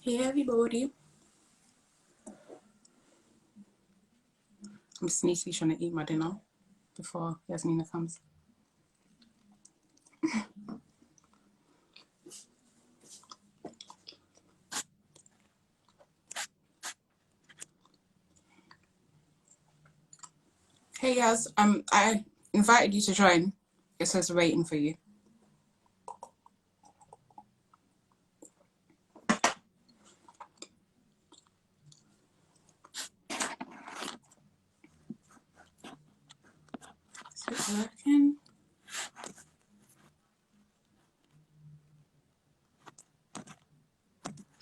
Hey everybody. I'm sneakily trying to eat my dinner before Yazmina comes. Hey Yaz, I invited you to join. It says waiting for you. Is it working?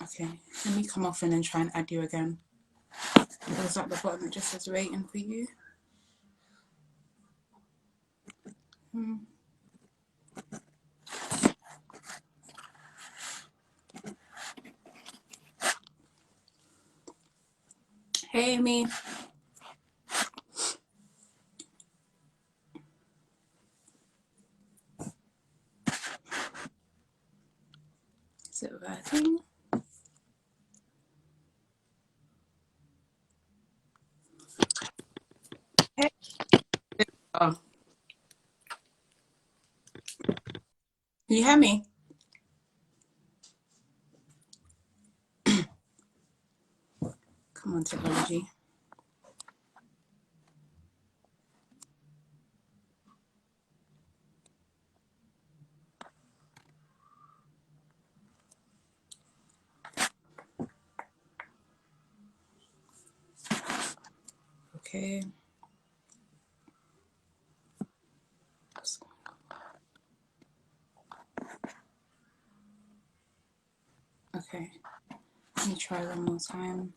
Okay, let me come off and then try and add you again. It was at the bottom, it just says waiting for you. Hey Amy. Is it working? Hey. Oh. Can you hear me? Come on, technology. Okay. Okay. Let me try one more time.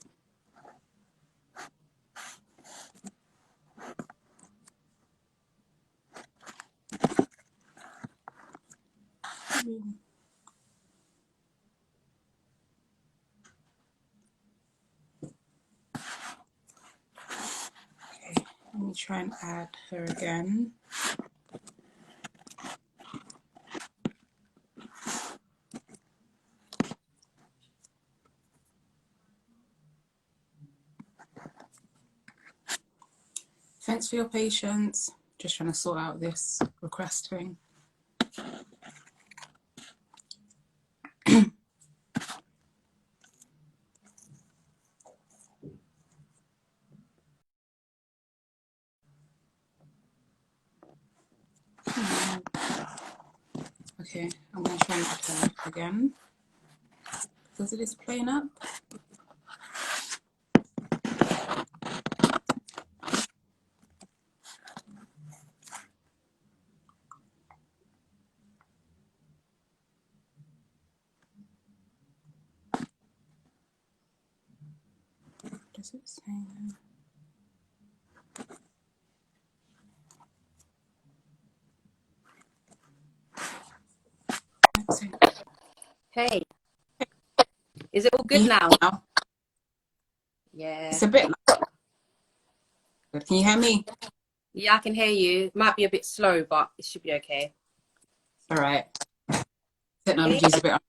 Okay, let me try and add her again. Thanks for your patience. Just trying to sort out this request thing. Okay, I'm going to try and add her again. Because it is playing up. Does it say that? Hey, is it all good now? Yeah. It's a bit loud. Can you hear me? Yeah, I can hear you. It might be a bit slow, but it should be okay. All right. Technology's a bit.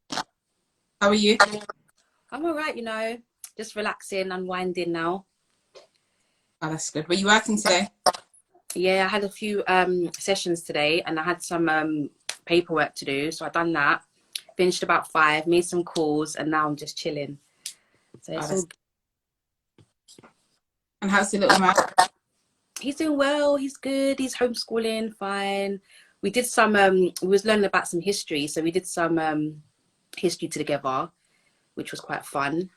How are you? I'm all right, just relaxing, unwinding now. Oh, that's good. Were you working today? Yeah, I had a few sessions today and I had some paperwork to do. So I done that, finished about 5, made some calls, and now I'm just chilling. So it's all good. And how's the little man? He's doing well, he's good, he's homeschooling, fine. We did some, we was learning about some history. So we did some history together, which was quite fun.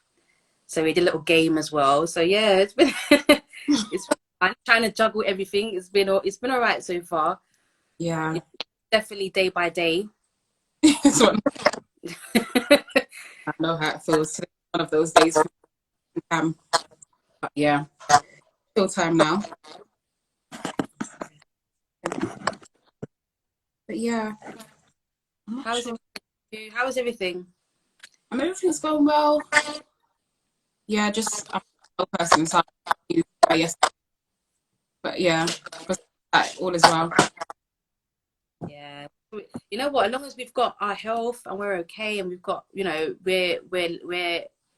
So we did a little game as well. So yeah, it's been it's fun trying to juggle everything. It's been all right so far. Yeah. It's definitely day by day. I know how it feels. Today's one of those days. But yeah, still time now. But yeah. How is everything? Everything's going well. Yeah, just I'm a person, so yes. But yeah, all is well. Yeah, you know what? As long as we've got our health and we're okay, and we've got, we're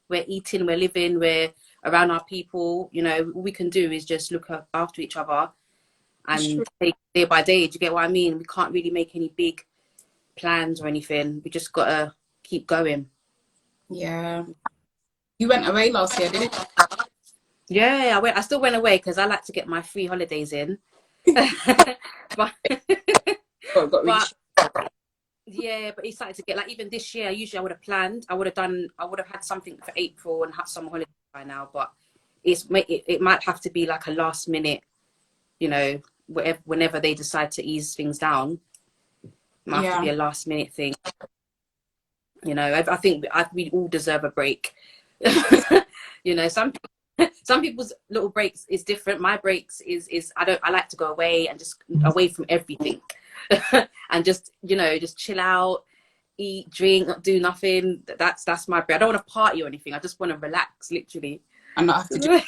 we're eating, we're living, we're around our people. You know, all we can do is just look after each other It's true. and take day by day. Do you get what I mean? We can't really make any big plans or anything. We just gotta keep going. Yeah. You went away last year, didn't Yeah, I still went away because I like to get my free holidays in. but you? Got really but yeah, but it started to get like, even this year, usually I would have planned, I would have had something for April and had some holidays by now, but it might have to be like a last minute, you know, whenever they decide to ease things down, it might have to be Yeah. a last minute thing. You know, I think we all deserve a break. You know, some people's little breaks is different. My breaks is I like to go away and just away from everything. And just, you know, just chill out, eat, drink, not do nothing. That's my break. I don't want to party or anything. I just want to relax, literally. And not have to do.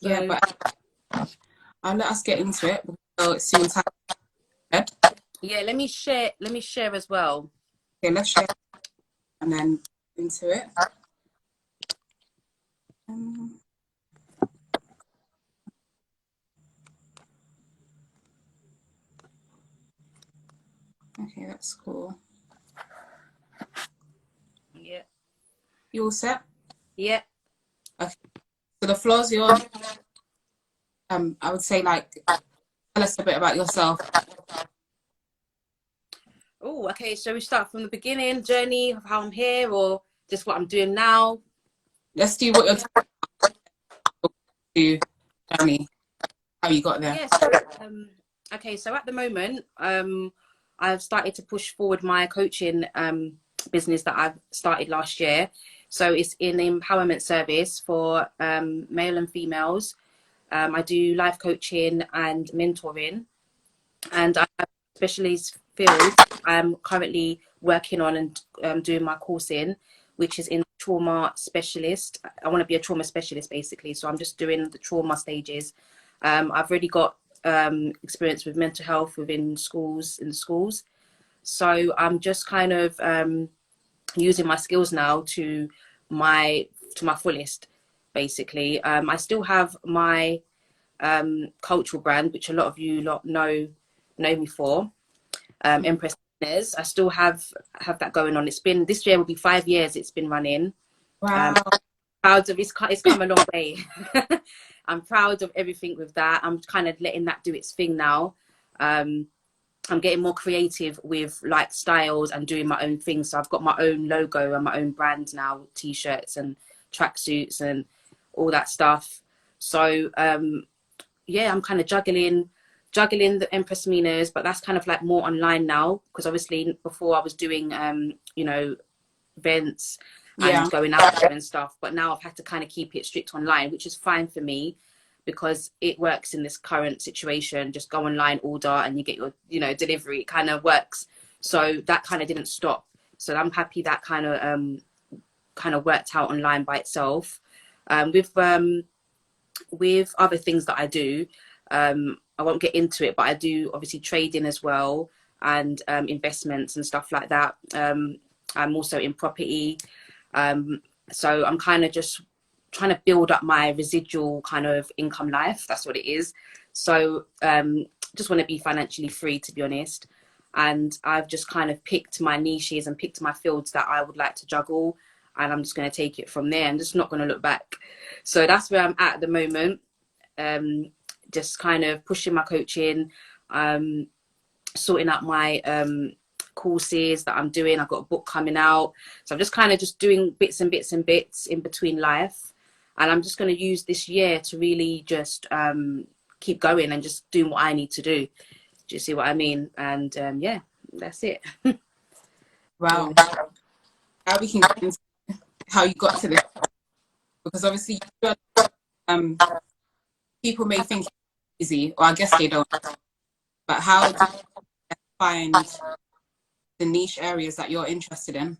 Yeah, So but I'll let us get into it. So it's soon time. Okay, yeah, let me share as well. let's share and then into it. Okay, that's cool. Yeah. You all set? Yeah. Okay. So the floor's yours. I would say, like, tell us a bit about yourself. Oh, okay. So we start from the beginning, journey of how I'm here, or just what I'm doing now. Let's do what you're to Johnny, how you got there. Yeah. So, okay. So at the moment, I've started to push forward my coaching business that I've started last year. So it's in empowerment service for male and females. I do life coaching and mentoring, and I have a specialist field I'm currently working on and doing my course in, which is in trauma specialist. I want to be a trauma specialist basically, so I'm just doing the trauma stages. I've already got experience with mental health within schools, in the schools, so I'm just kind of using my skills now my to my fullest basically. I still have my cultural brand, which a lot of you lot know me for, Empress Winners. I still have that going on. It's been, this year will be 5 years it's been running. Wow. Proud of it's come a long way. I'm proud of everything with that. I'm kind of letting that do its thing now. I'm getting more creative with like styles and doing my own thing. So I've got my own logo and my own brand now, t-shirts and tracksuits and all that stuff. So yeah, I'm kind of juggling the Empress Minas, but that's kind of like more online now, because obviously before I was doing you know, events Yeah. and going out there and stuff, but now I've had to kind of keep it strict online, which is fine for me because it works in this current situation. Just go online, order, and you get your, you know, delivery. It kind of works. So that kind of didn't stop. So I'm happy that kind of worked out online by itself. With other things that I do, I won't get into it, but I do obviously trading as well, and investments and stuff like that. I'm also in property. So I'm kind of just trying to build up my residual kind of income life. That's what it is. So just want to be financially free, to be honest. And I've just kind of picked my niches and picked my fields that I would like to juggle. And I'm just going to take it from there. I'm just not going to look back. So that's where I'm at the moment. Just kind of pushing my coaching, sorting out my courses that I'm doing. I've got a book coming out. So I'm just kind of just doing bits and bits and bits in between life. And I'm just going to use this year to really just keep going and just doing what I need to do. Do you see what I mean? And yeah, that's it. Wow. How we can get into how you got to this, because obviously people may think it's easy, or I guess they don't. But how do you find the niche areas that you're interested in,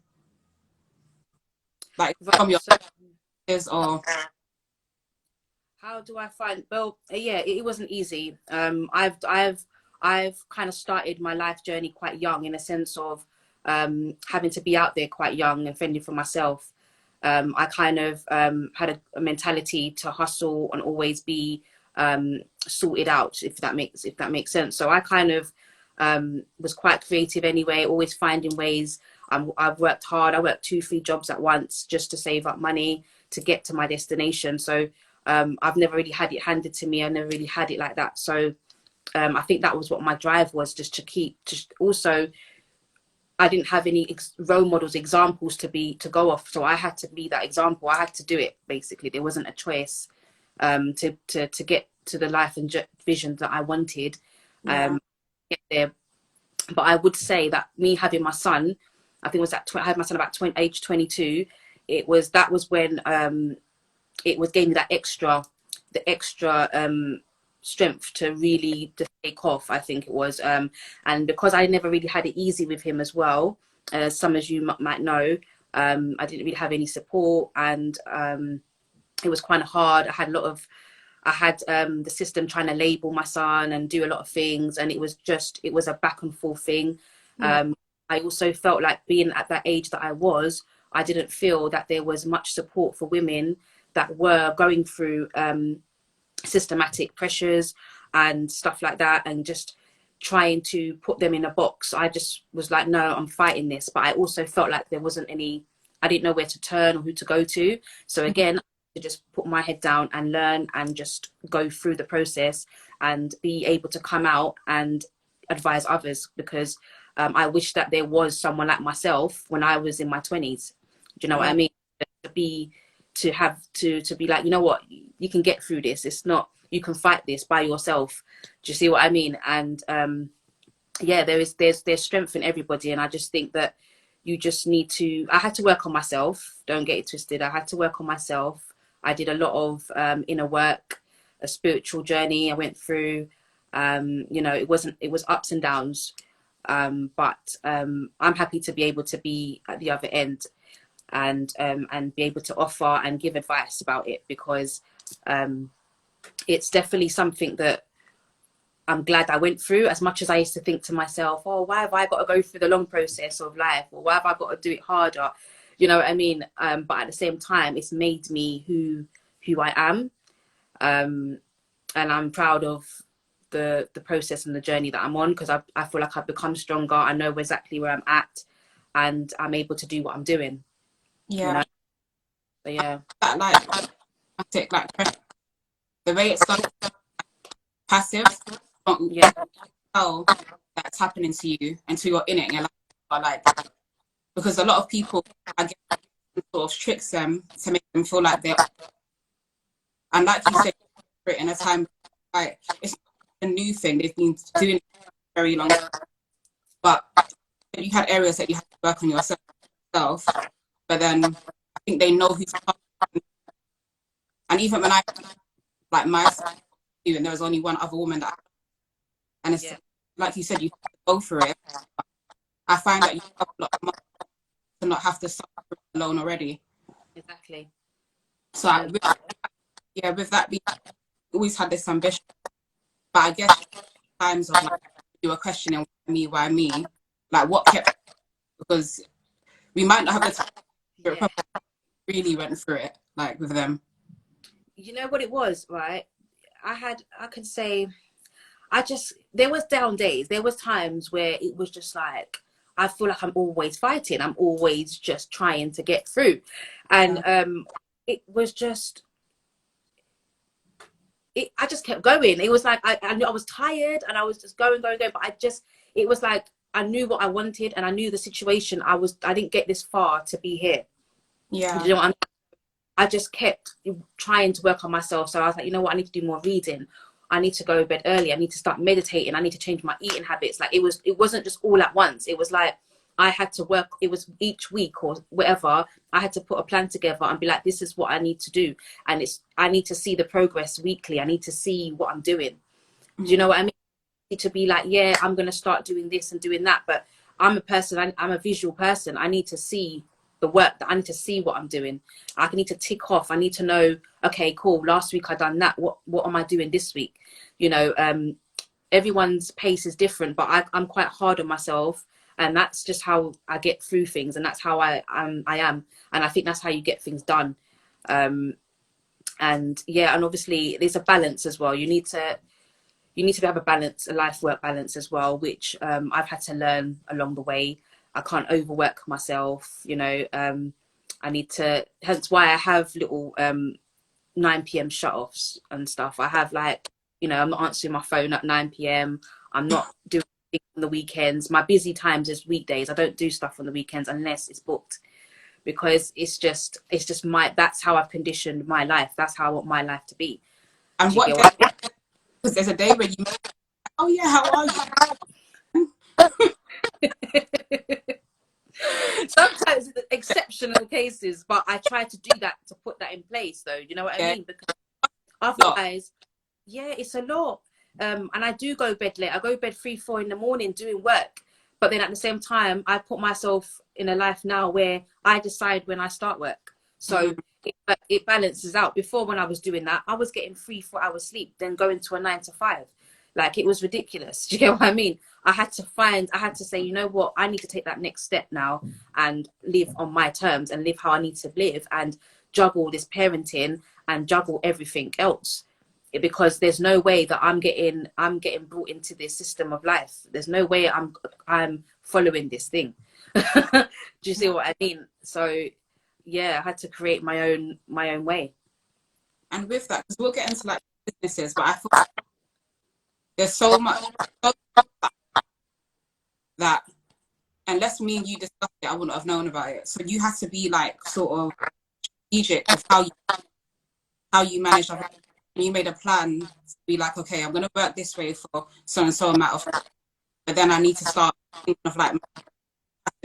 like from your So peers or? how do I find? Well, yeah, it wasn't easy. I've kind of started my life journey quite young, in a sense of having to be out there quite young and fending for myself. I kind of had a mentality to hustle and always be sorted out, if that makes sense. So I kind of was quite creative anyway, always finding ways. I've worked hard. I worked 2-3 jobs at once just to save up money to get to my destination. So I've never really had it handed to me. I never really had it like that. So I think that was what my drive was, just to keep. Just also, I didn't have any role models, examples to go off. So I had to be that example. I had to do it. Basically, there wasn't a choice to get to the life and vision that I wanted. Get there. But I would say that me having my son, I think it was I had my son about age 22. That was when it gave me the extra strength to really to take off. I think it was, and because I never really had it easy with him as well, some as you might know, I didn't really have any support, and it was kind of hard. I had the system trying to label my son and do a lot of things, and it was a back and forth thing. I also felt like, being at that age that I didn't feel that there was much support for women that were going through systematic pressures and stuff like that, and just trying to put them in a box. I just was like, no, I'm fighting this. But I also felt like I didn't know where to turn or who to go to. So again, to just put my head down and learn and just go through the process and be able to come out and advise others, because I wish that there was someone like myself when I was in my 20s. Do you know what I mean? To be like, you know what, you can get through this. It's not, you can fight this by yourself. Do you see what I mean? And there's strength in everybody, and I just think that you just need to. I had to work on myself. Don't get it twisted. I had to work on myself. I did a lot of inner work, a spiritual journey I went through. It was ups and downs, but I'm happy to be able to be at the other end and be able to offer and give advice about it, because it's definitely something that I'm glad I went through. As much as I used to think to myself, oh, why have I got to go through the long process of life, or why have I got to do it harder? You know what I mean? But at the same time, it's made me who I am, and I'm proud of the process and the journey that I'm on, because I feel like I've become stronger. I know exactly where I'm at, and I'm able to do what I'm doing. Yeah. You know? So, yeah. That like pressure, the way it's done, passive, don't tell that's happening to you until you're in it, and you're like, because a lot of people, I guess, sort of tricks them to make them feel like they're, and like you said, in a time, like, it's not a new thing. They've been doing it for a very long time, but you had areas that you had to work on yourself, but then I think they know who's coming. And even when I, like, myself, and there was only one other woman and it's like you said, you have to go for it. I find that you have a lot more to not have to suffer alone already. Exactly. So with that being, I always had this ambition, but I guess times of like you were questioning why me, like what kept, because we might not have the time to really went through it like with them. You know what it was, right? There was down days. There was times where it was just like, I feel like I'm always fighting. I'm always just trying to get through. And it was just, I just kept going. It was like, I knew I was tired and I was just going. But it was like, I knew what I wanted and I knew the situation. I didn't get this far to be here. Yeah. You know what I mean? I just kept trying to work on myself. So I was like, you know what? I need to do more reading. I need to go to bed early. I need to start meditating. I need to change my eating habits. Like it wasn't just all at once. It was like I had to work. It was each week or whatever. I had to put a plan together and be like, this is what I need to do. And I need to see the progress weekly. I need to see what I'm doing. Do you know what I mean? To be like, yeah, I'm going to start doing this and doing that. But I'm a person, I'm a visual person. I need to see the work, that I need to see what I'm doing. I need to tick off. I need to know, okay, cool, last week I done that. What am I doing this week? You know, everyone's pace is different, but I'm quite hard on myself. and that's just how I get through things, and that's how I am, and I think that's how you get things done. And yeah, and obviously there's a balance as well. You need to have a balance, a life work balance as well, which I've had to learn along the way. I can't overwork myself, you know. I need to, hence why I have little 9 p.m. shut-offs and stuff. I have, like, you know, I'm not answering my phone at 9 p.m. I'm not doing things on the weekends. My busy times is weekdays. I don't do stuff on the weekends unless it's booked, because it's just that's how I've conditioned my life. That's how I want my life to be. And Do you what get day? what I Because there's a day where you, oh yeah, how are you? mean? Sometimes it's exceptional cases, but I try to do that, to put that in place, though. You know what I Yeah. mean? Because otherwise, yeah, it's a lot. And I do go bed late. I go bed 3, 4 in the morning doing work. But then at the same time, I put myself in a life now where I decide when I start work. So it balances out. Before, when I was doing that, I was getting 3, 4 hours sleep, then going to a 9 to 5. Like, it was ridiculous. Do you get what I mean? I had to say, you know what, I need to take that next step now and live on my terms and live how I need to live, and juggle this parenting and juggle everything else. Because there's no way that I'm getting brought into this system of life. There's no way I'm following this thing. Do you see what I mean? So yeah, I had to create my own way. And with that, because we'll get into like businesses, but I thought there's so much that unless me and you discussed it, I wouldn't have known about it. So you have to be like sort of strategic of how you manage. You made a plan to be like, okay, I'm going to work this way for so and so amount of time, but then I need to start thinking of like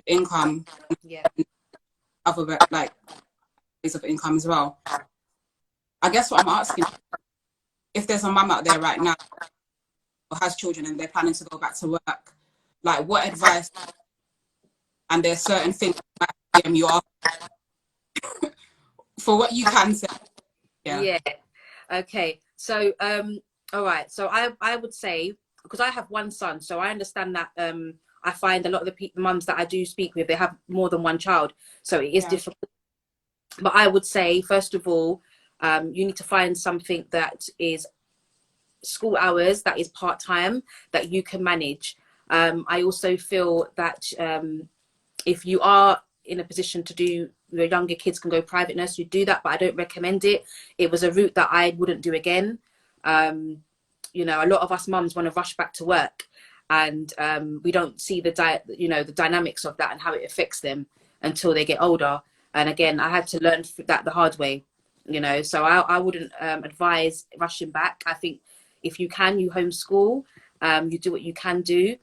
income, Yeah, other like ways of income as well. I guess what I'm asking, if there's a mum out there right now who has children and they're planning to go back to work, like what advice, and there's certain things that you are for what you can say. yeah. Okay, so all right, so I would say, because I have one son, so I understand that I find a lot of the mums that I do speak with, they have more than one child, so it is difficult. But I would say, first of all, you need to find something that is school hours, that is part-time, that you can manage. I also feel that if you are in a position to do, your younger kids can go private nursery, do that, but I don't recommend it. It was a route that I wouldn't do again. You know, a lot of us mums want to rush back to work, and we don't see the dynamics of that and how it affects them until they get older. And again, I had to learn that the hard way, you know. So I wouldn't advise rushing back. I think if you can, you homeschool, you do what you can do,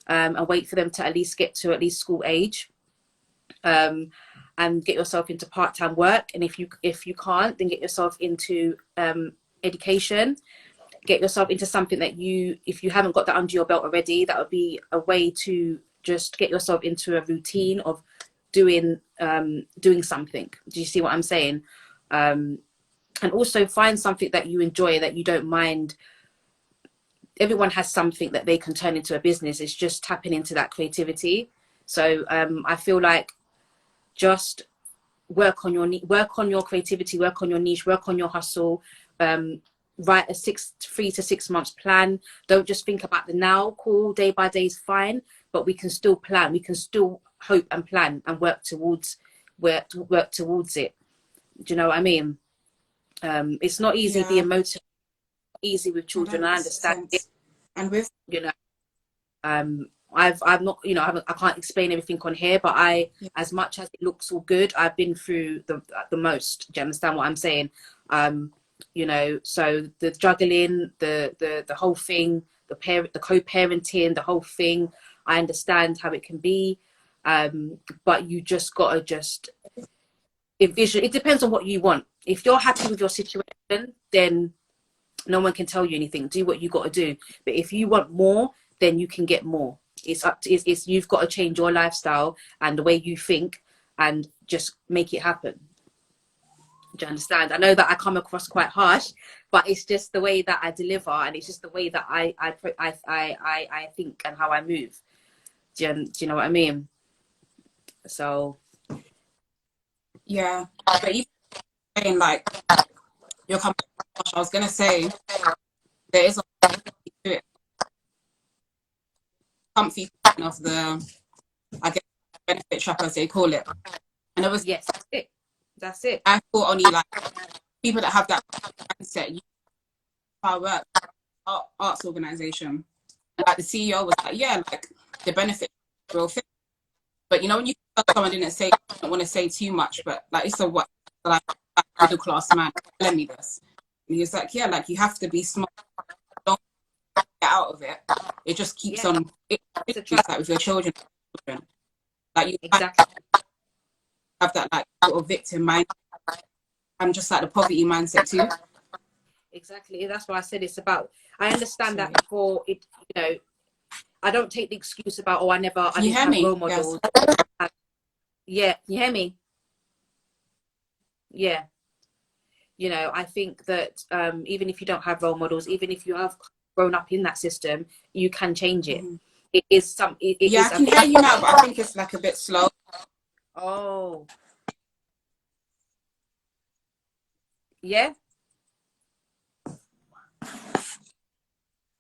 and wait for them to at least get to at least school age. And get yourself into part-time work, and if you can't, then get yourself into education. Get yourself into something that if you haven't got that under your belt already, that would be a way to just get yourself into a routine of doing something. Do you see what I'm saying? And also find something that you enjoy, that you don't mind. Everyone has something that they can turn into a business. It's just tapping into that creativity. So I feel like just work on your creativity, work on your niche, work on your hustle. Write a 3 to 6 months plan. Don't just think about the now. Cool, day by day is fine, but we can still plan. We can still hope and plan and work towards it. Do you know what I mean? It's not easy being motivated, easy with children. I understand it. And with, you know, I've not, you know, I can't explain everything on here, but as much as it looks all good, I've been through the most. Do you understand what I'm saying? You know, so the juggling, the whole thing, the co-parenting, the whole thing, I understand how it can be, but you just gotta envision. It depends on what you want. If you're happy with your situation, then no one can tell you anything. Do what you got to do. But if you want more, then you can get more. It's up to you've got to change your lifestyle and the way you think, and just make it happen. Do you understand? I know that I come across quite harsh, but it's just the way that I deliver, and it's just the way that I think and how I move. Do you know what I mean? So yeah. But even saying like you're coming, I was gonna say there is a to it, comfy of the, I guess, benefit trap as they call it. And it was, yes, that's it. That's it. I thought only like people that have that mindset, you work arts organization. And like the CEO was like, yeah, like the benefit real thing. But you know when you someone didn't say, I don't want to say too much, but like it's a what like middle class man telling me this. And he was like, yeah, like you have to be smart, don't get out of it. It just keeps Yeah, on it's a it's trap. like with your children. Like you Exactly. have that like sort of victim mind. I'm just like the poverty mindset too. Exactly. That's why I said it's about. I understand Sorry. that before it. You know, I don't take the excuse about I Can you didn't hear have me? role Yes. models. Yeah, you hear me? Yeah. You know, I think that even if you don't have role models, even if you have grown up in that system, you can change it. Mm-hmm. It is some. It Yeah, I is a. can hear you now, but I think it's like a bit slow. Oh, yeah.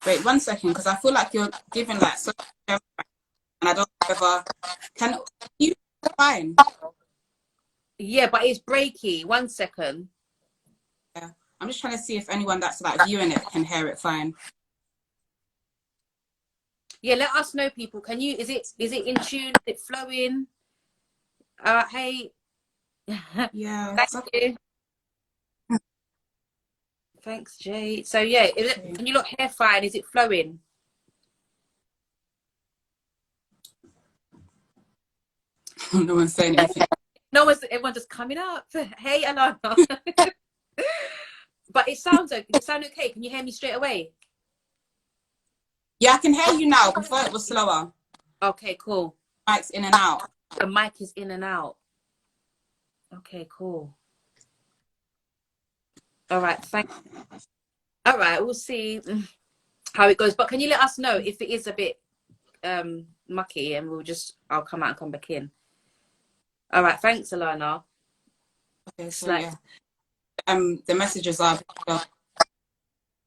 Wait 1 second, because I feel like you're giving like so much, and I don't know whether can you fine. Yeah, but it's breaky. 1 second. Yeah. I'm just trying to see if anyone that's like viewing it can hear it fine. Yeah, let us know, people. Can you? Is it in tune? Is it flowing? Hey. Yeah. Thank you. Thanks, Jay. So yeah, Okay. can you look hair fine? Is it flowing? No one's saying anything. No one's. Everyone just coming up. Hey, Alana. But it sounds okay. It sound okay. Can you hear me straight away? Yeah, I can hear you now. Before it was slower. Okay, cool. Mike's in and out. The mic is in and out. Okay, cool. All right, all right, we'll see how it goes. But can you let us know if it is a bit mucky, and I'll come out and come back in. All right, thanks, Alana. Okay, It's so like, yeah. The messages are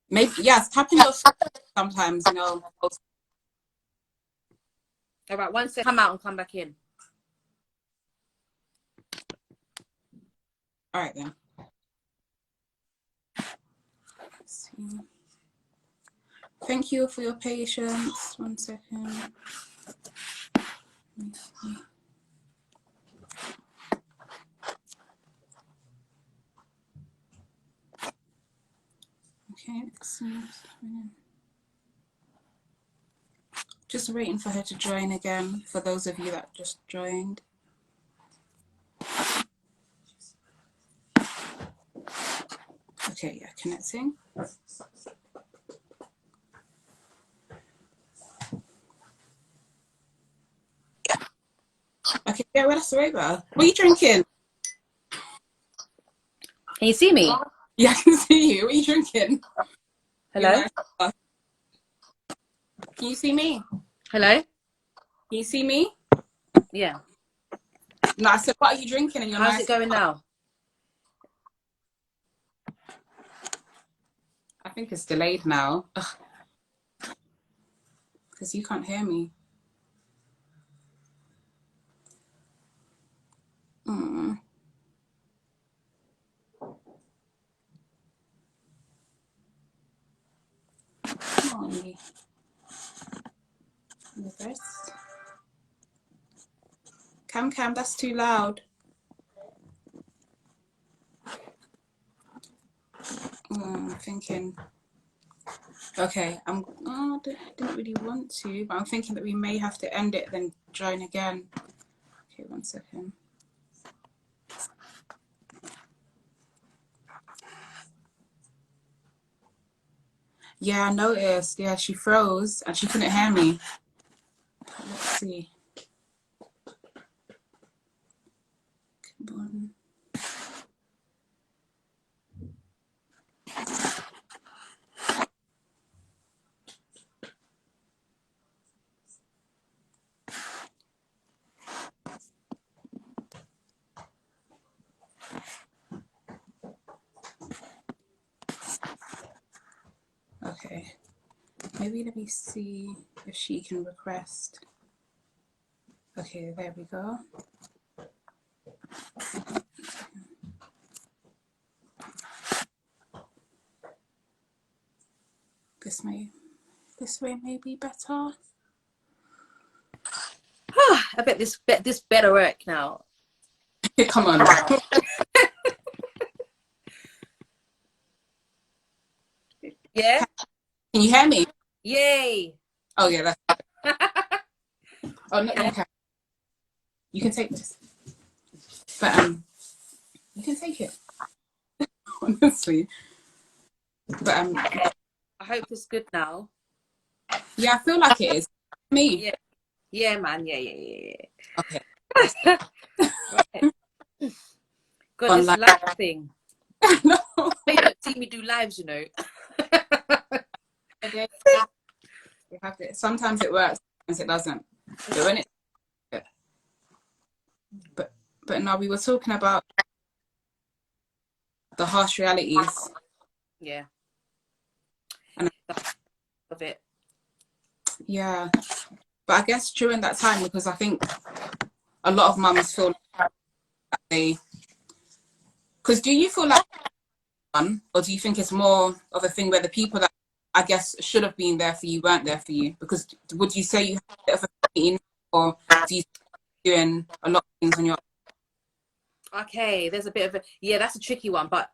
maybe yes, tapping your sometimes, you know. all right, 1 second, come out and come back in. All right then. Thank you for your patience. 1 second. Okay, excellent. Just waiting for her to join again, for those of you that just joined. Okay, yeah, connecting. Okay, yeah, well, that's right, bro. What are you drinking? Can you see me? Yeah, I can see you. What are you drinking? You're Hello? nice. Can you see me? Hello? Can you see me? Yeah. No, I said, what are you drinking? And you're How's nice. it going now? I think it's delayed now. Because you can't hear me. Mm. Come on, me. Reverse. Cam, that's too loud. I'm thinking. Okay, I didn't really want to, but I'm thinking that we may have to end it, then join again. Okay, 1 second. Yeah, I noticed. Yeah, she froze and she couldn't hear me. Let's see. Come on. Okay. Maybe let me see if she can request. Okay, there we go. This way may be better. I bet this better work now. Come on. Yeah. Can you hear me? Yay. Oh yeah, that's. Oh no, okay. You can take this, but you can take it. Honestly, but I hope it's good now. yeah, I feel like it is. Me. Yeah. Yeah, man. Yeah. Okay. Right. God, this Online. live thing. No. You don't see me do lives, you know. We have to, sometimes it works, sometimes it doesn't. But when it, but no, we were talking about the harsh realities. Yeah. And of it. Yeah, but I guess during that time, because I think a lot of mums feel like because do you feel like one, or do you think it's more of a thing where the people that I guess should have been there for you weren't there for you? Because would you say you have a bit of a routine, or do you doing a lot of things on your own? Okay, there's a bit of a, yeah, that's a tricky one, but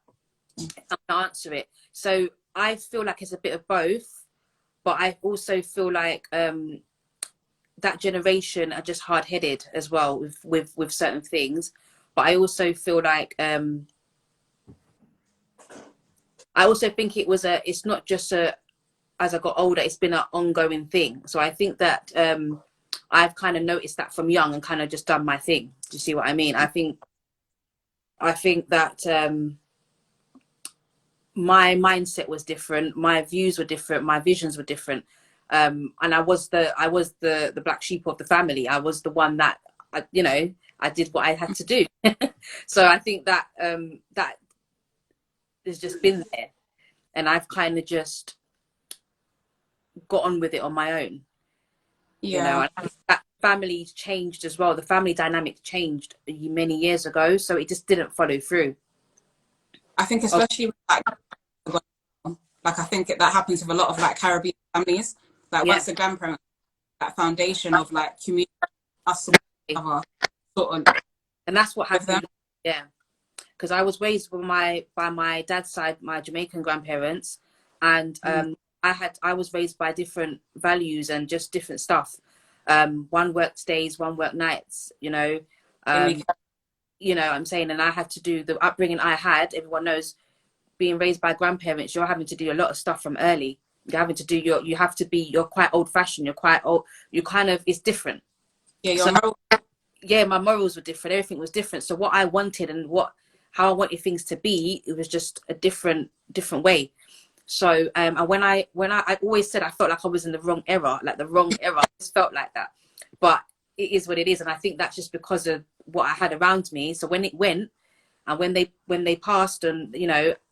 I'm gonna answer it. So I feel like it's a bit of both, but I also feel like that generation are just hard-headed as well with certain things. But I also feel like I also think it's not just as I got older, it's been an ongoing thing. So I think that I've kind of noticed that from young and kind of just done my thing. Do you see what I mean? I think that my mindset was different, my views were different, my visions were different, and I was the black sheep of the family. I was the one that I did what I had to do. So I think that that has just been there, and I've kind of just got on with it on my own. Yeah, And that family changed as well. The family dynamic changed many years ago, so it just didn't follow through. I think especially with, like I think that happens with a lot of like Caribbean families. Like once the grandparents, that foundation of like community, us together, sort of. And that's what happened. Yeah, because I was raised by my dad's side, my Jamaican grandparents, and I was raised by different values and just different stuff. One worked days, one worked nights. I'm saying, and I had to do the upbringing I had. Everyone knows, being raised by grandparents, you're having to do a lot of stuff from early. You're having to do you're quite old fashioned. You're quite old. You kind of, it's different. Yeah, my morals were different. Everything was different. So what I wanted and how I wanted things to be, it was just a different way. So and when I always said I felt like I was in the wrong era, I just felt like that. But it is what it is, and I think that's just because of what I had around me. So when it went, and when they passed, and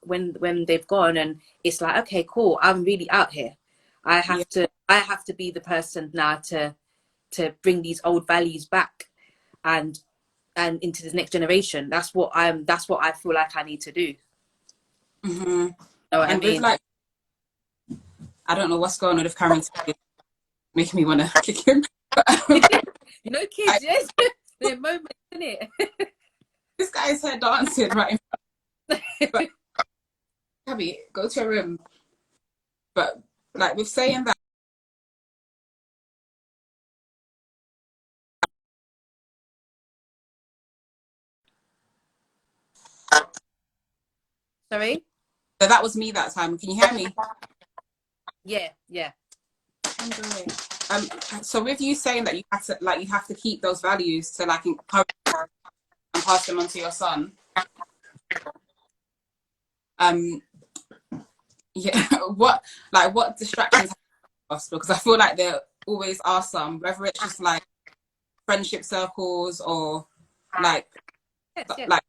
when they've gone, and it's like, okay, cool, I'm really out here. I have to be the person now to bring these old values back and into this next generation. That's what I feel like I need to do. Mm-hmm. I mean? With like, I don't know what's going on with Cameron, making me want to kick him. Kids, yes, they're moments, isn't it? This guy's here dancing right in front. Abby, go to your room. But like with saying that, Sorry? so that was me that time. Can you hear me? Yeah. So with you saying that you have to keep those values to like encourage and pass them on to your son. Yeah, what distractions have you lost? Because I feel like there always are some, whether it's just like friendship circles or like Yes. like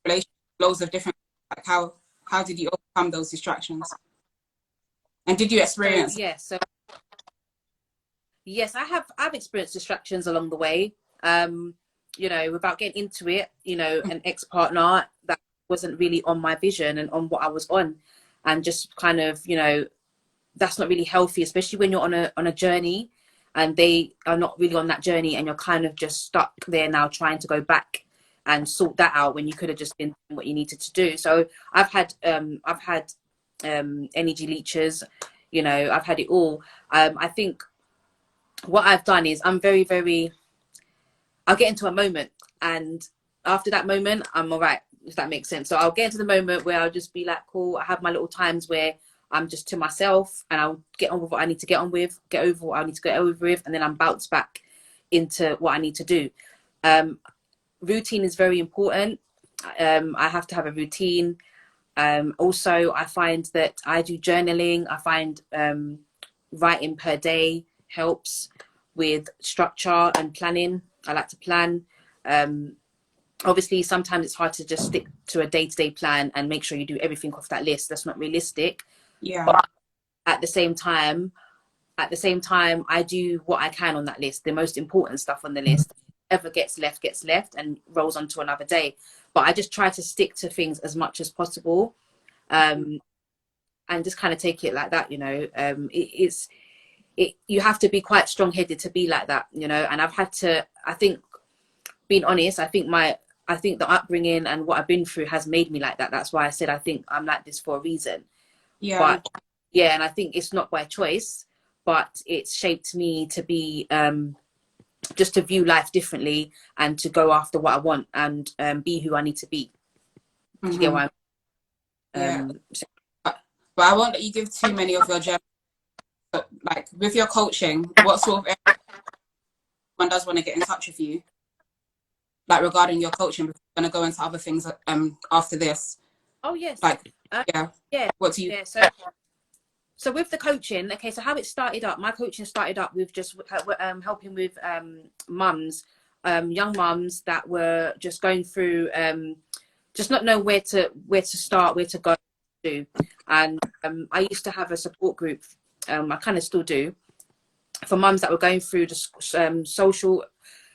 relationships, loads of different. Like how did you overcome those distractions? And did you So experience? yeah, so yes, I've experienced distractions along the way. You know, without getting into it, you know, an ex-partner that wasn't really on my vision and on what I was on, and just kind of, you know, that's not really healthy, especially when you're on a journey and they are not really on that journey, and you're kind of just stuck there now trying to go back and sort that out when you could have just been doing what you needed to do. So I've had energy leeches, you know, I've had it all. I think what I've done is I'm very, very, I'll get into a moment, and after that moment, I'm all right, if that makes sense. So I'll get into the moment where I'll just be like, cool. I have my little times where I'm just to myself, and I'll get on with what I need to get on with, get over what I need to get over with, and then I'm bounced back into what I need to do. Routine is very important. I have to have a routine. Also, I find that I do journaling. I find writing per day helps with structure and planning. I like to plan. Obviously, sometimes it's hard to just stick to a day-to-day plan and make sure you do everything off that list. That's not realistic. Yeah. But at the same time, I do what I can on that list. The most important stuff on the list. Ever gets left and rolls onto another day. But I just try to stick to things as much as possible, and just kind of take it like that. You know, you have to be quite strong-headed to be like that. You know, and I've had to. I think, being honest, I think the upbringing and what I've been through has made me like that. That's why I said I think I'm like this for a reason. Yeah. But yeah, and I think it's not by choice, but it's shaped me to be just to view life differently and to go after what I want and be who I need to be. Do you get what Yeah. so, But I won't let you give too many of your journeys. But like with your coaching, what sort of one does want to get in touch with you, like regarding your coaching? Because we're going to go into other things after this. oh yes. Like Yeah. What do you? Yeah. So with the coaching, okay, so how it started up, my coaching started up with just helping with mums, young mums that were just going through, just not know where to start, where to go to. And I used to have a support group, I kind of still do, for mums that were going through the social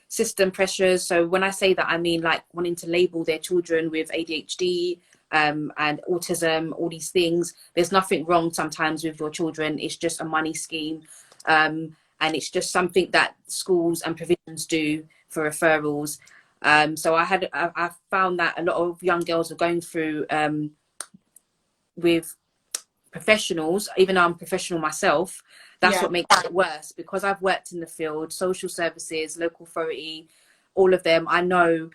system pressures. So when I say that, I mean like wanting to label their children with ADHD, and autism, all these things. There's nothing wrong sometimes with your children. It's just a money scheme, and it's just something that schools and provisions do for referrals. So I found that a lot of young girls are going through with professionals, even though I'm a professional myself. That's what makes it worse, because I've worked in the field, social services, local authority, all of them. I know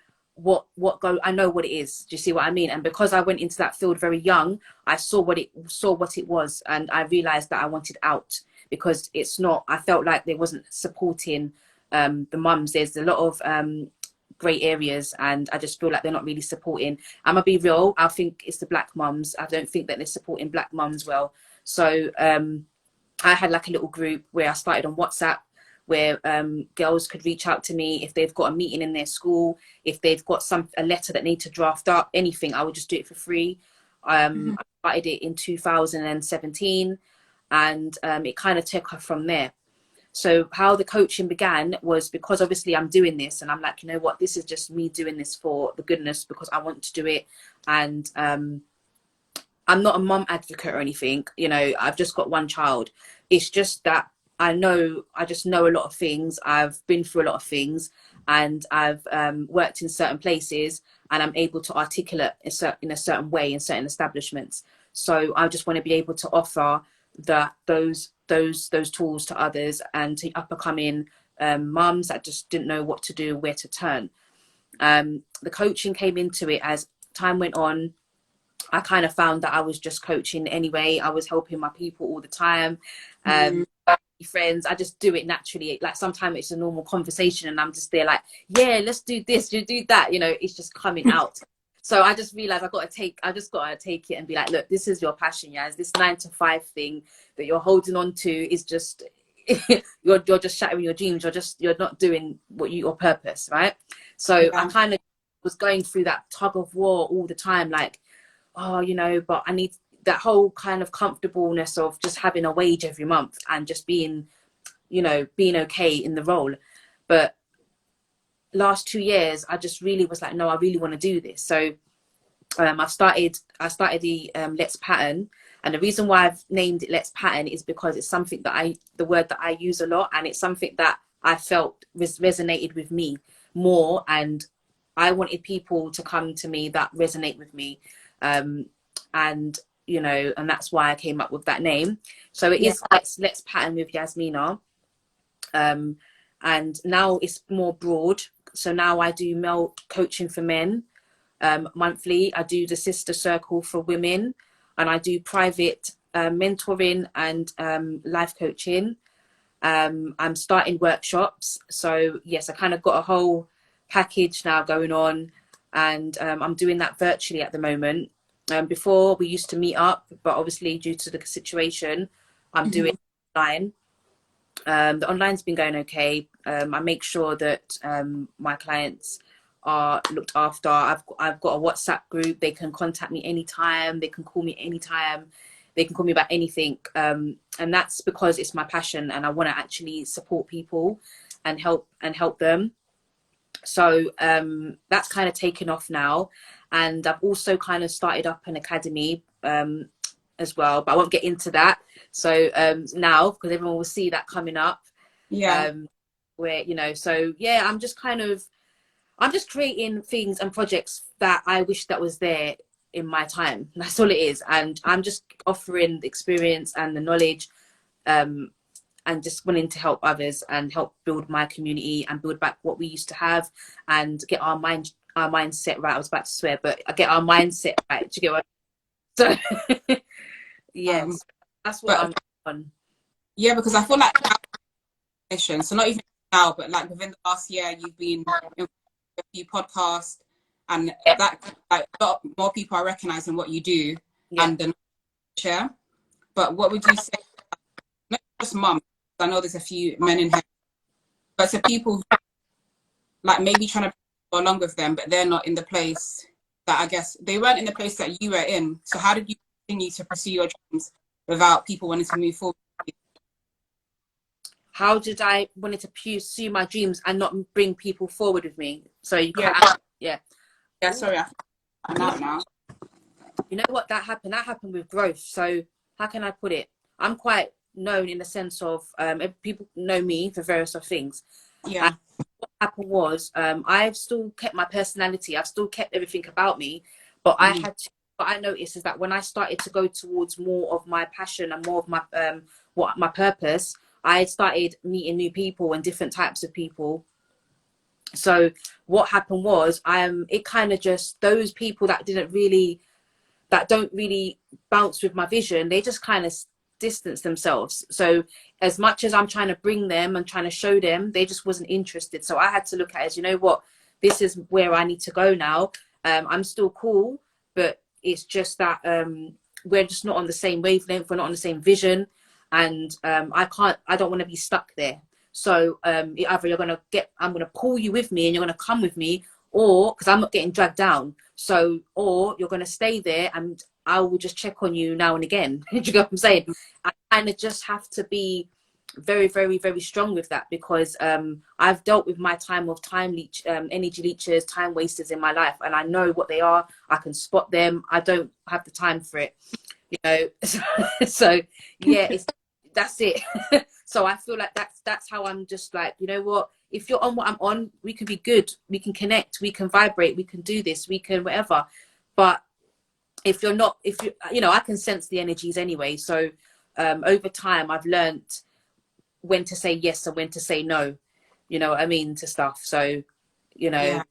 I know what it is. Do you see what I mean? And because I went into that field very young, I saw what it was, and I realized that I wanted out, because it's not, I felt like they wasn't supporting the mums. There's a lot of grey areas, and I just feel like they're not really supporting. I'm gonna be real, I think it's the black mums. I don't think that they're supporting black mums well. So I had like a little group where I started on WhatsApp, where girls could reach out to me if they've got a meeting in their school, if they've got a letter that need to draft up, anything. I would just do it for free. I started it in 2017, and it kind of took off from there. So how the coaching began was because obviously I'm doing this, and I'm like, you know what, this is just me doing this for the goodness, because I want to do it. And I'm not a mum advocate or anything, you know, I've just got one child. It's just that I just know a lot of things. I've been through a lot of things, and I've worked in certain places, and I'm able to articulate in a certain way in certain establishments. So I just want to be able to offer those tools to others, and to up and coming mums that just didn't know what to do, where to turn. The coaching came into it as time went on. I kind of found that I was just coaching anyway. I was helping my people all the time. Friends, I just do it naturally. Like sometimes it's a normal conversation, and I'm just there like, yeah, let's do this, you do that. You know, it's just coming out. So I just realized I just gotta take it and be like, look, this is your passion, yeah. This 9 to 5 thing that you're holding on to is just you're just shattering your dreams. You're not doing your purpose, right? So I kind of was going through that tug of war all the time, like, oh, you know, but I need, that whole kind of comfortableness of just having a wage every month and just being, you know, being okay in the role. But last 2 years, I just really was like, no, I really want to do this. So I started the Let's Pattern. And the reason why I've named it Let's Pattern is because it's something that the word that I use a lot, and it's something that I felt resonated with me more, and I wanted people to come to me that resonate with me. And, you know, and that's why I came up with that name. So it is Let's Pattern with Yazmina. And now it's more broad. So now I do male coaching for men monthly. I do the sister circle for women, and I do private mentoring and life coaching. I'm starting workshops. So yes, I kind of got a whole package now going on, and I'm doing that virtually at the moment. Before we used to meet up, but obviously due to the situation, I'm doing online. The online's been going okay. I make sure that my clients are looked after. I've got a WhatsApp group. They can contact me anytime. They can call me anytime. They can call me about anything. And that's because it's my passion, and I want to actually support people and help them. So that's kind of taken off now. And I've also kind of started up an academy as well, but I won't get into that. So now, because everyone will see that coming up. Yeah. Where, you know, so yeah, I'm just creating things and projects that I wish that was there in my time. That's all it is. And I'm just offering the experience and the knowledge, and just wanting to help others and help build my community and build back what we used to have and get our mindset right. I was about to swear, but I get our mindset right. Do you get what? So yes, that's what I'm on. Yeah, because I feel like so not even now, but like within the last year, you've been in a few podcasts, and that like a lot more people are recognizing what you do and the share. But what would you say, not just mum, I know there's a few men in here, but to people who like maybe trying to go along with them, but they're not in the place that, I guess they weren't in the place that you were in. So how did you continue to pursue your dreams without people wanting to move forward? How did I wanted to pursue my dreams and not bring people forward with me? So you yeah. Sorry, I'm out now. You know what? That happened with growth. So how can I put it? I'm quite known in the sense of people know me for various of things. Yeah. And what happened was I've still kept my personality. I've still kept everything about me, but what I noticed is that when I started to go towards more of my passion and more of my my purpose, I started meeting new people and different types of people. So what happened was it kind of just, those people that don't really bounce with my vision, they just kind of distance themselves. So as much as I'm trying to bring them and trying to show them, they just wasn't interested. So I had to look at it as, you know what, this is where I need to go now. I'm still cool, but it's just that we're just not on the same wavelength. We're not on the same vision. And I don't want to be stuck there. So either I'm going to pull you with me and you're going to come with me, or because I'm not getting dragged down. So, or you're going to stay there and I will just check on you now and again. Do you get what I'm saying? I kind of just have to be very, very, very strong with that, because I've dealt with my energy leeches, time wasters in my life, and I know what they are. I can spot them. I don't have the time for it, you know. So yeah, that's it. So I feel like that's how I'm just like, you know what, if you're on what I'm on, we can be good, we can connect, we can vibrate, we can do this, we can whatever. But if you're not, you know, I can sense the energies anyway. So over time I've learned when to say yes and when to say no, you know what I mean, to stuff. So, you know,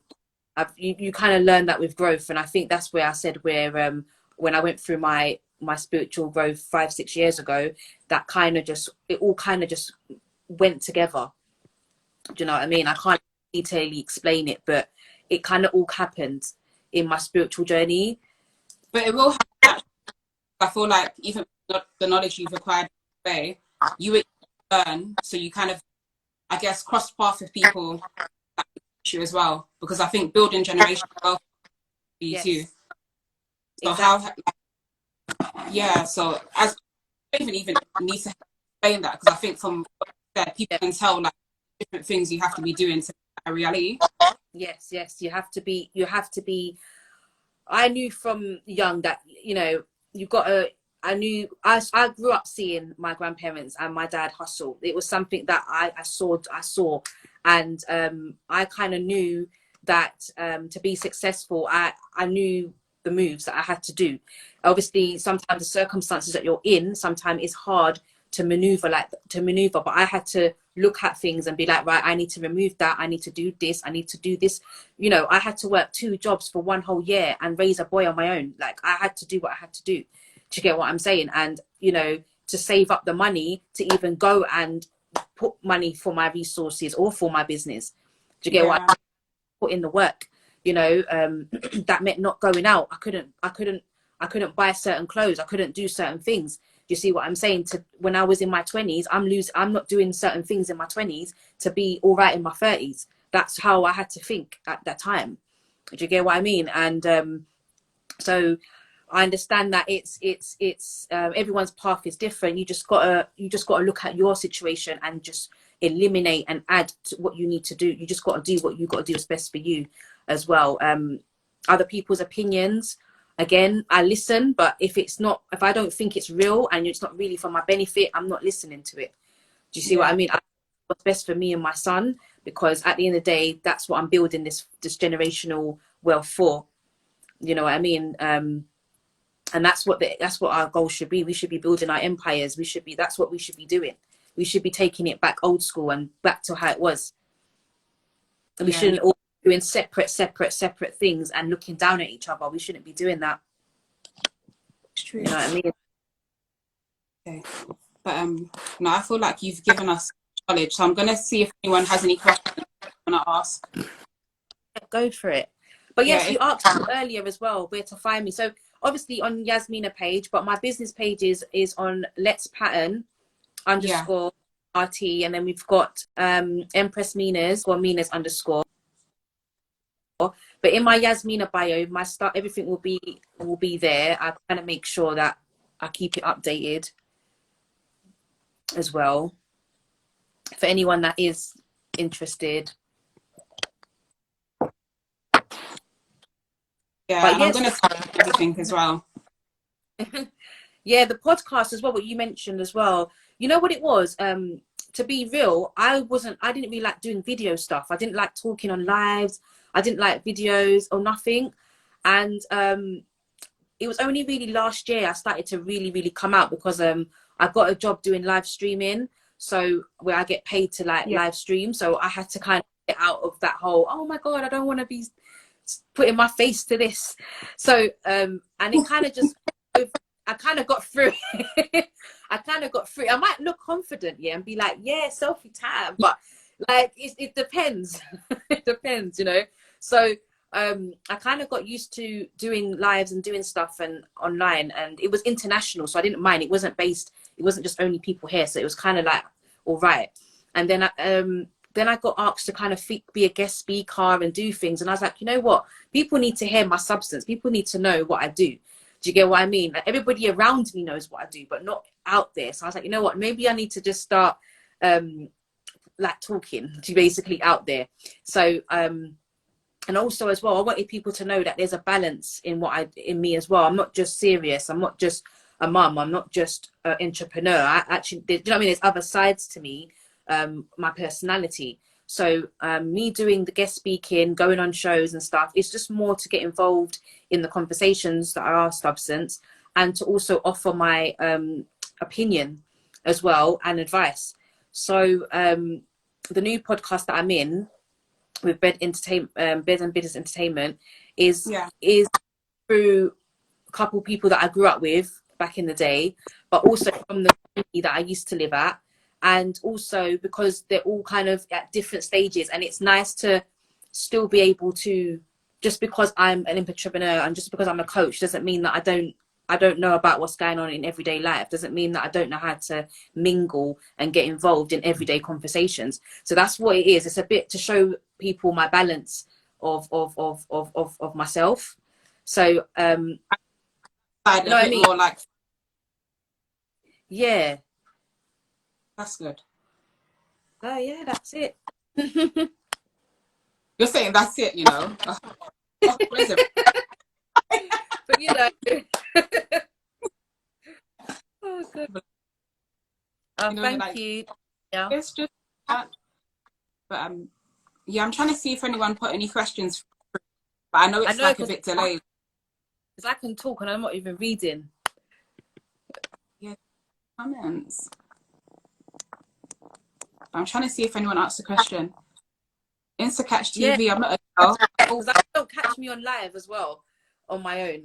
you kind of learn that with growth. And I think that's where I said where when I went through my spiritual growth 5-6 years ago, that kind of just, it all kind of just went together. Do you know what I mean? I can't detailedly explain it, but it kind of all happened in my spiritual journey. But it will happen. I feel like even the knowledge you've acquired today, you will learn. So you kind of, I guess, cross paths with people that you as well. Because I think building generational wealth for you too. So exactly. Yeah, so as I don't even need to explain that, because I think from what you said, people Yeah. can tell like different things you have to be doing to make that a reality. Yes, yes, you have to be, I knew from young that, you know, you've got to, I grew up seeing my grandparents and my dad hustle. It was something that I saw, and I kind of knew that to be successful, I knew the moves that I had to do. Obviously, sometimes the circumstances that you're in, sometimes it's hard to maneuver, but I had to look at things and be like, right, I need to remove that, I need to do this, I need to do this. You know, I had to work 2 jobs for 1 whole year and raise a boy on my own. Like, I had to do what I had to do. Do you get what I'm saying? And, you know, to save up the money to even go and put money for my resources or for my business. Do you get what I Yeah, put in the work? You know, that meant not going out. I couldn't buy certain clothes. I couldn't do certain things. Do you see what I'm saying? To when I was in my 20s, I'm not doing certain things in my 20s to be all right in my 30s. That's how I had to think at that time. Do you get what I mean? And so I understand that it's everyone's path is different. You just gotta look at your situation and just eliminate and add to what you need to do. You just gotta do what you gotta do is best for you as well. Other people's opinions, again, I listen, but if I don't think it's real and it's not really for my benefit, I'm not listening to it. Do you see what yeah, I mean? What's best for me and my son, because at the end of the day, that's what I'm building this generational wealth for. You know what I mean? And that's what our goal should be. We should be building our empires. That's what we should be doing. We should be taking it back old school and back to how it was. And we yeah. shouldn't all be doing separate things and looking down at each other. We shouldn't be doing that. It's true. You know what I mean? Okay. But no, I feel like you've given us knowledge. So I'm gonna see if anyone has any questions they want to ask. Go for it. But Yeah, yes, you asked me earlier as well where to find me. So obviously on Yazmina page, but my business page is on Let's Pattern yeah, _ RT, and then we've got Empress Minas or Minas _ but in my Yazmina bio, my start, everything will be there. I kind of make sure that I keep it updated as well for anyone that is interested. yeah. But And I'm yes, gonna tell everything as well. yeah, the podcast as well, what you mentioned as well. You know what it was? To be real, I didn't really like doing video stuff. I didn't like talking on lives. I didn't like videos or nothing. And it was only really last year I started to really, really come out, because I got a job doing live streaming. So where I get paid to like Yeah, live stream. So I had to kind of get out of that whole, oh my God, I don't want to be putting my face to this. So, and it kind of just, I kind of got through. I kind of got through. I might look confident, yeah, and be like, yeah, selfie time, but like it depends. It depends, you know. So I kind of got used to doing lives and doing stuff and online, and it was international, so I didn't mind. It wasn't just only people here, so it was kind of like all right. And then I got asked to kind of be a guest speaker and do things, and I was like, you know what? People need to hear my substance. People need to know what I do. Do you get what I mean? Like, everybody around me knows what I do, but not out there. So I was like, you know what? Maybe I need to just start like talking to basically out there. So and also as well, I wanted people to know that there's a balance in me as well. I'm not just serious. I'm not just a mum. I'm not just an entrepreneur. I actually, do you know what I mean? There's other sides to me, my personality. So me doing the guest speaking, going on shows and stuff, it's just more to get involved in the conversations that are substance, and to also offer my opinion as well and advice. So the new podcast that I'm in with Bed and Business Entertainment is yeah, through a couple people that I grew up with back in the day, but also from the community that I used to live at, and also because they're all kind of at different stages, and it's nice to still be able to, just because I'm an entrepreneur and just because I'm a coach doesn't mean that I don't know about what's going on in everyday life. Doesn't mean that I don't know how to mingle and get involved in everyday conversations. So that's what it is. It's a bit to show people my balance of myself. So side You know a what I bit mean? more like, Yeah. that's good. Oh yeah, that's it. You're saying that's it, you know. What is it? But you know. Oh good. You know, Thank like you. Yeah. it's just that. But yeah, I'm trying to see if anyone put any questions, but I know I it's know like a because bit delayed. I can talk and I'm not even reading. Yeah, comments. I'm trying to see if anyone asked a question. Instacatch Yeah, TV. I'm not a girl. because I don't catch me on live as well on my own.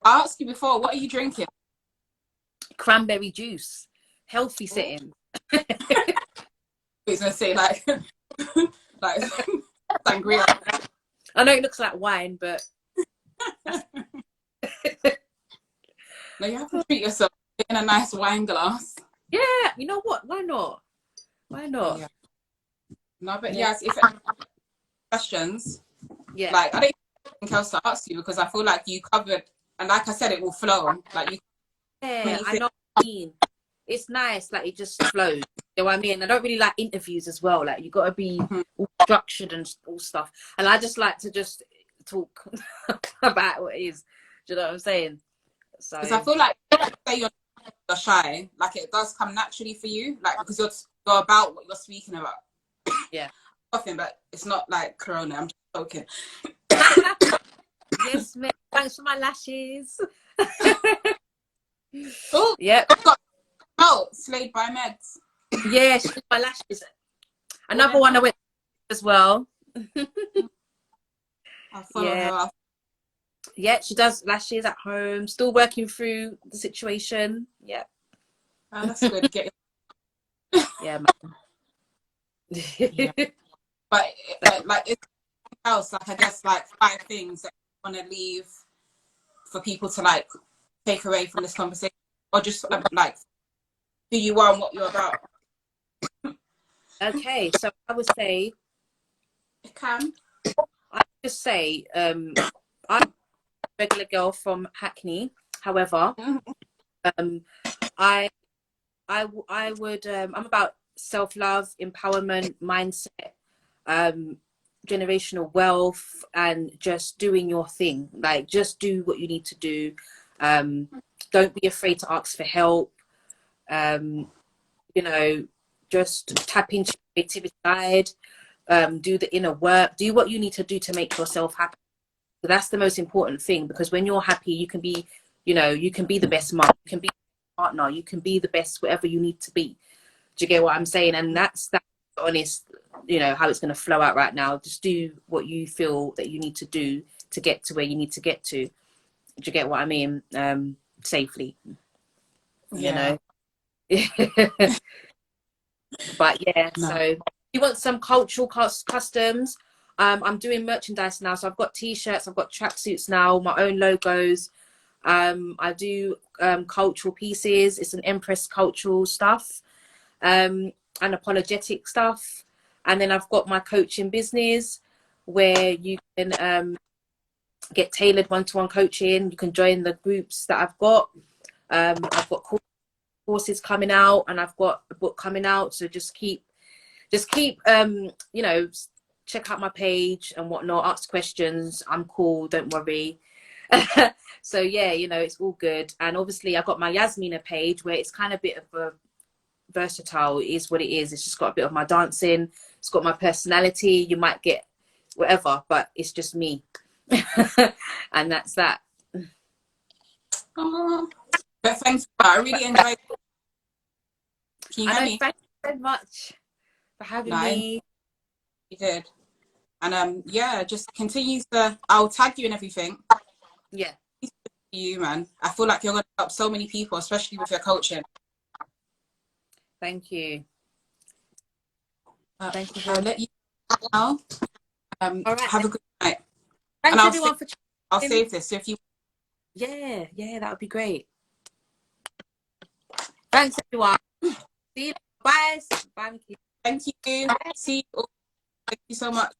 I asked you before. What are you drinking? Cranberry juice, healthy Oh, setting. he's gonna say like like sangria. I know it looks like wine, but No, you have to treat yourself in a nice wine glass. yeah, you know what? Why not? Why not? Yeah. No, but Yeah, yes, if any questions, yeah, like I don't have anything else to ask you because I feel like you covered, and like I said, it will flow. Like you yeah. many I things. know what you mean. It's nice, like it just flows. You know what I mean? I don't really like interviews as well. Like you got to be all structured and all stuff. And I just like to just talk about what it is. Do you know what I'm saying? Because I So feel like say you're shy, like it does come naturally for you, like because you're about what you're speaking about. yeah. Nothing, but it's not like Corona. I'm just joking. Yes, mate. Thanks for my lashes. Oh, Yep. got out Slayed by Meds. Yeah, she did my lashes. Oh, Another one I went as well. I'll follow Yeah. her. Yeah, she does lashes at home. Still working through the situation. Yeah. Oh, that's good. Yeah, man. Yeah, but like it's else. Like I guess like 5 things that you want to leave for people to like take away from this conversation, or just like who you are and what you're about. Okay, so I would say It can. I just say I'm a regular girl from Hackney. However, um I I would I'm about self-love, empowerment, mindset, um generational wealth, and just doing your thing. Like just do what you need to do. um don't be afraid to ask for help. um you know, just tap into your creativity side. Do the inner work, do what you need to do to make yourself happy. So that's the most important thing, because when you're happy, you can be, you know, you can be the best mom, you can be the partner, you can be the best whatever you need to be. Do you get what I'm saying? And that's honest, you know, how it's going to flow out right now. Just do what you feel that you need to do to get to where you need to get to. Do you get what I mean? Safely, you Yeah. know. But yeah, No. so if you want some cultural customs, I'm doing merchandise now. So I've got t-shirts, I've got tracksuits now, my own logos. I do cultural pieces. It's an Empress cultural stuff, unapologetic stuff. And then I've got my coaching business where you can get tailored one-to-one coaching. You can join the groups that I've got. I've got courses coming out, and I've got a book coming out. So just keep you know, check out my page and whatnot, ask questions. I'm cool, don't worry. So yeah, you know, it's all good. And obviously I got my Yazmina page where it's kind of a bit of a versatile. It is what it is. It's just got a bit of my dancing, it's got my personality. You might get whatever, but it's just me. And that's that. Oh, but thanks. I really enjoyed. Can you I hear know, me? thank you so much for having No, me. you did. And yeah, just continue to. I'll tag you and everything. Yeah, You man, I feel like you're gonna help so many people, especially with your coaching. thank you. Thank you I'll very much. let you know. All right Have then. a good night, and Thanks everyone for I'll tuning in. save this. So if you Yeah, that would be great. Thanks everyone. See you. Bye. Bye. thank you, see you. Thank you so much.